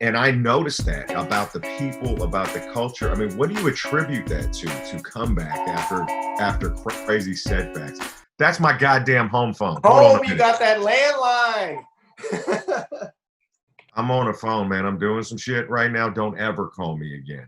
And I noticed that about the people, about the culture. I mean, what do you attribute that to come back after crazy setbacks? That's my goddamn home phone. Oh, you got that landline. I'm on a phone, man. I'm doing some shit right now. Don't ever call me again.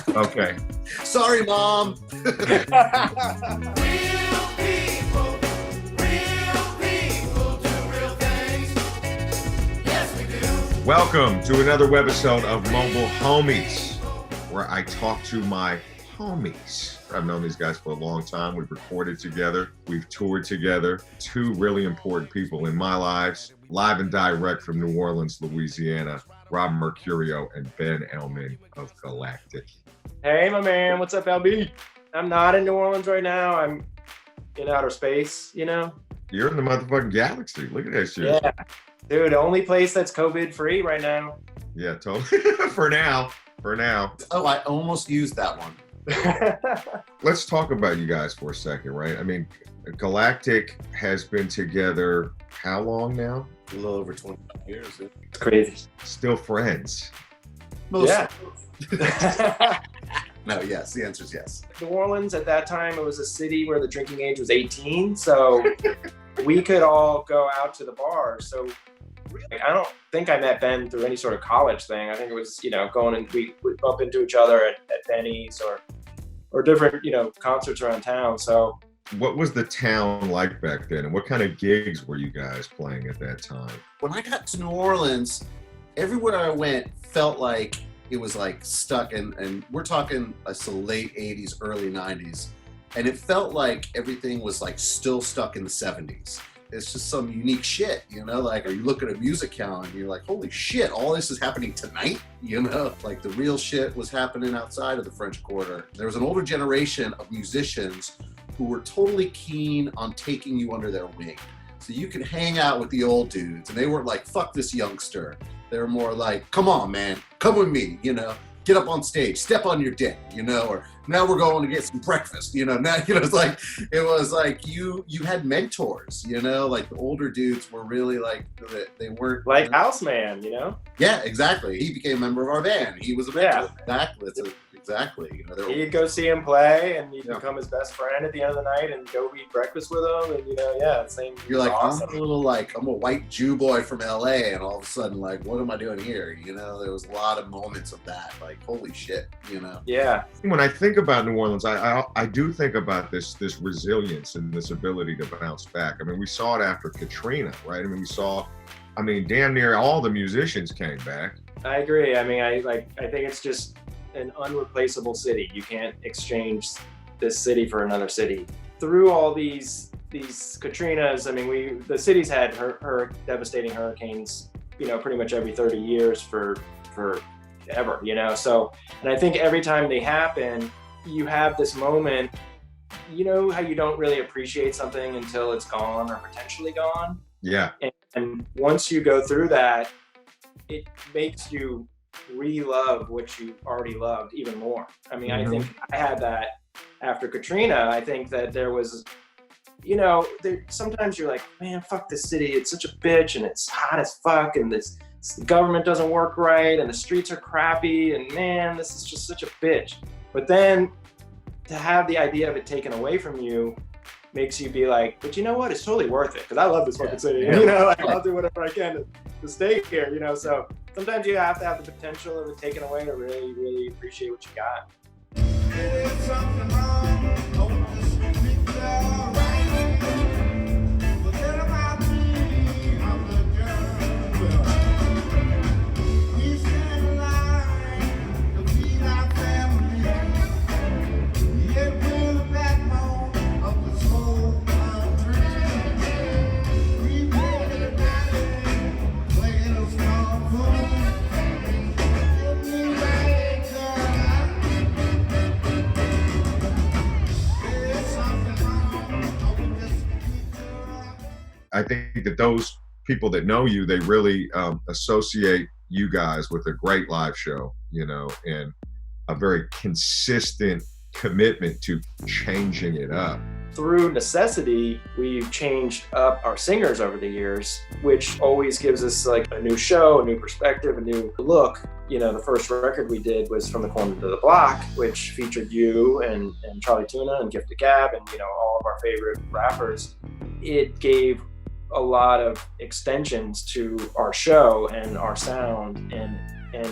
Okay. Sorry, Mom. Welcome to another webisode of Mobile Homies, where I talk to my homies. I've known these guys for a long time. We've recorded together. We've toured together. Two really important people in my lives, live and direct from New Orleans, Louisiana, Rob Mercurio and Ben Elman of Galactic. Hey, my man. What's up, LB? I'm not in New Orleans right now. I'm in outer space, you know? You're in the motherfucking galaxy. Look at that shit. Yeah. Dude, the only place that's COVID-free right now. Yeah, totally. For now. Oh, I almost used that one. Let's talk about you guys for a second, right? I mean, Galactic has been together how long now? A little over 25 years. It's crazy. Still friends. Yeah. No, yes. The answer is yes. New Orleans, at that time, it was a city where the drinking age was 18, so we could all go out to the bar. So I don't think I met Ben through any sort of college thing. I think it was, going and we bump into each other at Benny's or different, concerts around town. So what was the town like back then? And what kind of gigs were you guys playing at that time? When I got to New Orleans, everywhere I went felt like it was like stuck and we're talking the late 80s, early 90s. And it felt like everything was like still stuck in the 70s. It's just some unique shit, like, or you look at a music calendar and you're like, holy shit, all this is happening tonight, like the real shit was happening outside of the French Quarter. There was an older generation of musicians who were totally keen on taking you under their wing. So you could hang out with the old dudes and they weren't like, fuck this youngster. They were more like, come on, man, come with me, get up on stage, step on your dick, or now we're going to get some breakfast, now, it was like you had mentors, like the older dudes were really like, they weren't like Houseman, Yeah, exactly. He became a member of our band. He was a mentor. Yeah. Exactly. You'd go see him play and you'd become his best friend at the end of the night and go eat breakfast with him. And same. You're like, awesome. I'm a white Jew boy from LA. And all of a sudden, like, what am I doing here? There was a lot of moments of that. Like, holy shit, Yeah. When I think about New Orleans, I do think about this resilience and this ability to bounce back. I mean, we saw it after Katrina, right? I mean, damn near all the musicians came back. I agree. I mean, I think it's just an unreplaceable city. You can't exchange this city for another city. Through all these Katrinas, I mean, the city's had her devastating hurricanes, pretty much every 30 years for ever, So, and I think every time they happen, you have this moment, how you don't really appreciate something until it's gone or potentially gone. Yeah. And once you go through that, it makes you re-love what you already loved even more. I mean, I think I had that after Katrina. I think that there was, sometimes you're like, man, fuck this city. It's such a bitch and it's hot as fuck and the government doesn't work right and the streets are crappy and man, this is just such a bitch. But then to have the idea of it taken away from you makes you be like, but you know what? It's totally worth it because I love this fucking city. Yeah. I'll do whatever I can to stay here, So sometimes you have to have the potential of it taken away to really, really appreciate what you got. There's something wrong. Oh, this picture right. Forget about me. I'm the girl. We stand in line to feed our family. Yet we're the backbone of this whole country. We make it daddy, playing a small fool. Give me right, girl. There's something wrong. Oh, this picture. I think that those people that know you, they really associate you guys with a great live show, and a very consistent commitment to changing it up. through necessity, we've changed up our singers over the years, which always gives us like a new show, a new perspective, a new look. You know, the first record we did was From the Corner to the Block, which featured you and Charlie Tuna and Gift of Gab and, you know, all of our favorite rappers. It gave a lot of extensions to our show and our sound, and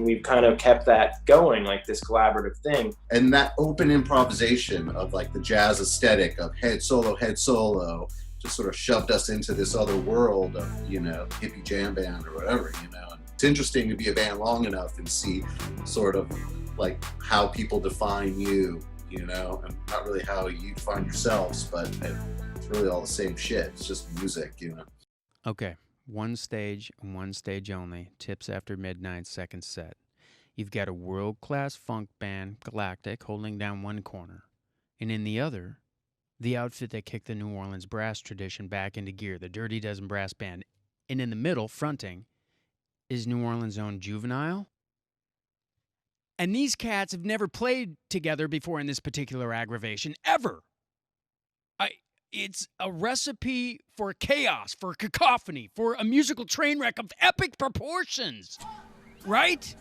we've kind of kept that going, like this collaborative thing. And that open improvisation of like the jazz aesthetic of head solo, just sort of shoved us into this other world of, you know, hippie jam band or whatever, you know. And it's interesting to be a band long enough and see sort of like how people define you, you know, and not really how you define yourselves, but it's really all the same shit. It's just music, you know. Okay. One stage and one stage only. Tips after midnight, second set. You've got a world-class funk band, Galactic, holding down one corner. And in the other, the outfit that kicked the New Orleans brass tradition back into gear, the Dirty Dozen Brass Band. And in the middle, fronting, is New Orleans' own Juvenile. And these cats have never played together before in this particular aggravation, ever. It's a recipe for chaos, for cacophony, for a musical train wreck of epic proportions, right?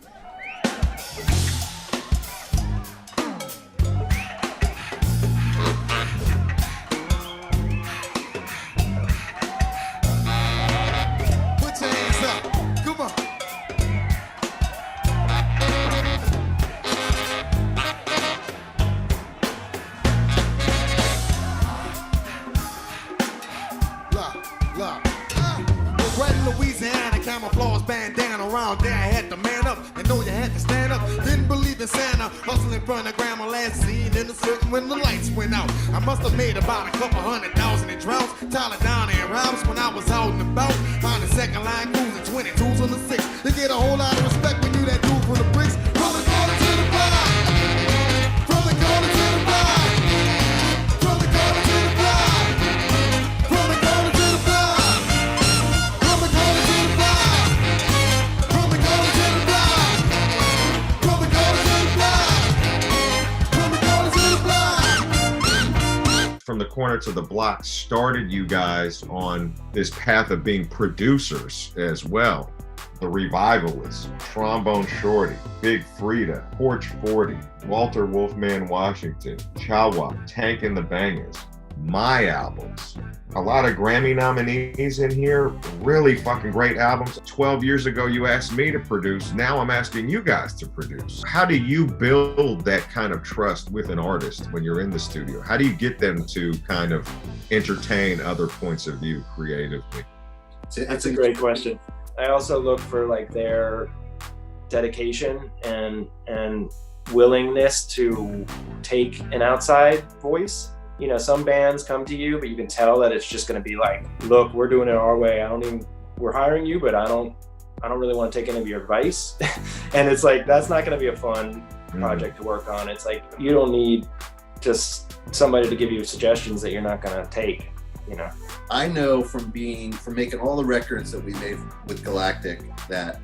Put your hands up. Come on. Right in Louisiana, camouflage bandana around there. I had to man up and know you had to stand up. Didn't believe in Santa, hustling from the grandma last seen in the certain when the lights went out. I must have made about a couple 100,000 in droughts. Tyler down and Rouse when I was out and about. Found the second line cruising 22s on the 6. They get a whole lot of respect when you that dude from the bricks. From the corner to the block. From the corner to the block. From the corner to the block. From the corner to the block. From the corner to the block. From the corner to the block. From the corner to the block. From the corner to the block. From the Corner to the Block started you guys on this path of being producers as well. The Revivalists, Trombone Shorty, Big Frida, Porch 40, Walter Wolfman Washington, Chawa, Tank and the Bangers, my albums. A lot of Grammy nominees in here, really fucking great albums. 12 years ago, you asked me to produce. Now I'm asking you guys to produce. How do you build that kind of trust with an artist when you're in the studio? How do you get them to kind of entertain other points of view creatively? That's a great question. I also look for like their dedication and willingness to take an outside voice. You know, some bands come to you, but you can tell that it's just going to be like, look, we're doing it our way. We're hiring you, but I don't really want to take any of your advice. And it's like, that's not going to be a fun project to work on. It's like, you don't need just somebody to give you suggestions that you're not going to take, you know? I know from making all the records that we made with Galactic that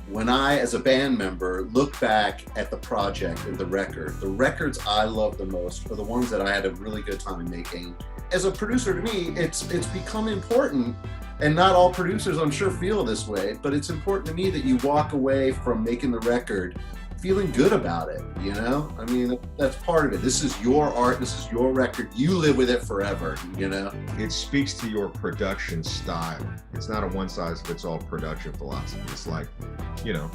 when I, as a band member, look back at the project and the records I love the most are the ones that I had a really good time making. As a producer, to me, it's become important, and not all producers, I'm sure, feel this way, but it's important to me that you walk away from making the record feeling good about it, you know? I mean, that's part of it. This is your art, this is your record, you live with it forever, you know? It speaks to your production style. It's not a one-size-fits-all production philosophy. It's like, you know,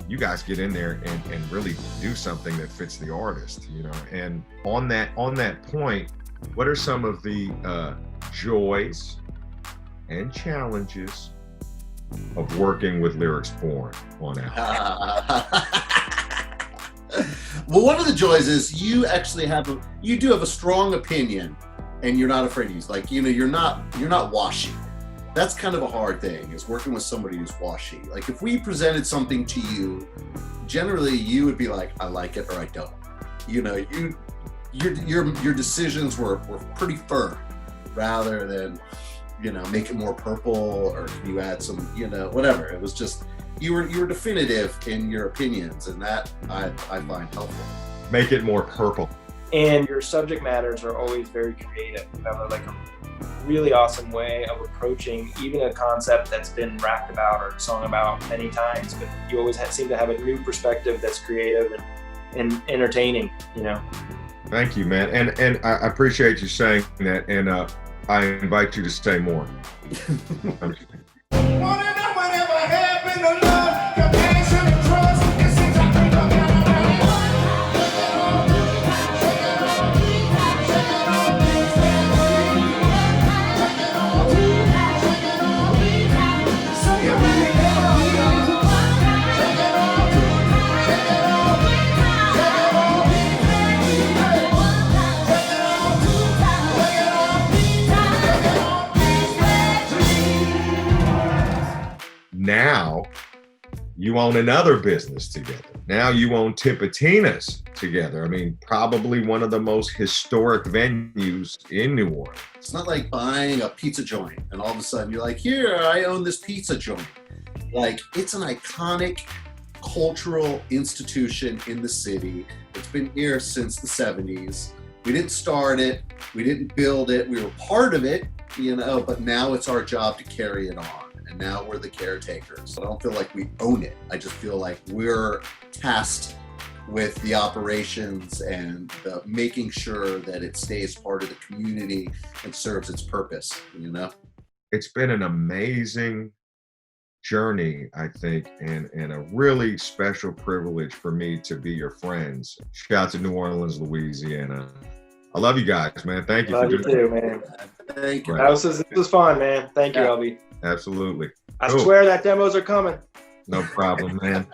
you guys get in there and really do something that fits the artist, you know? And on that point, what are some of the joys and challenges of working with Lyrics Born on album? Well, one of the joys is you actually you do have a strong opinion, and you're not afraid to use, like, you know, you're not washy. That's kind of a hard thing, is working with somebody who's washy. Like, if we presented something to you, generally you would be like, I like it or I don't. You know, your decisions were pretty firm, rather than, you know, make it more purple, or can you add some, you know, whatever. It was just, you were definitive in your opinions, and that I find helpful. Make it more purple. and your subject matters are always very creative. You have a really awesome way of approaching even a concept that's been rapped about or sung about many times, but you always seem to have a new perspective that's creative and entertaining, you know. Thank you, man. And I appreciate you saying that, and I invite you to say more. Now you own another business together. Now you own Tipitinas together. I mean, probably one of the most historic venues in New Orleans. It's not like buying a pizza joint and all of a sudden you're like, here, I own this pizza joint. Like, it's an iconic cultural institution in the city. It's been here since the 70s. We didn't start it. We didn't build it. We were part of it, you know, but now it's our job to carry it on. And now we're the caretakers. I don't feel like we own it. I just feel like we're tasked with the operations and making sure that it stays part of the community and serves its purpose, you know? It's been an amazing journey, I think, and a really special privilege for me to be your friends. Shout out to New Orleans, Louisiana. I love you guys, man. Thank you. Love you too, man. Thank you. This was fun, man. Thank you, LB. Absolutely. I Cool. swear that demos are coming. No problem, man.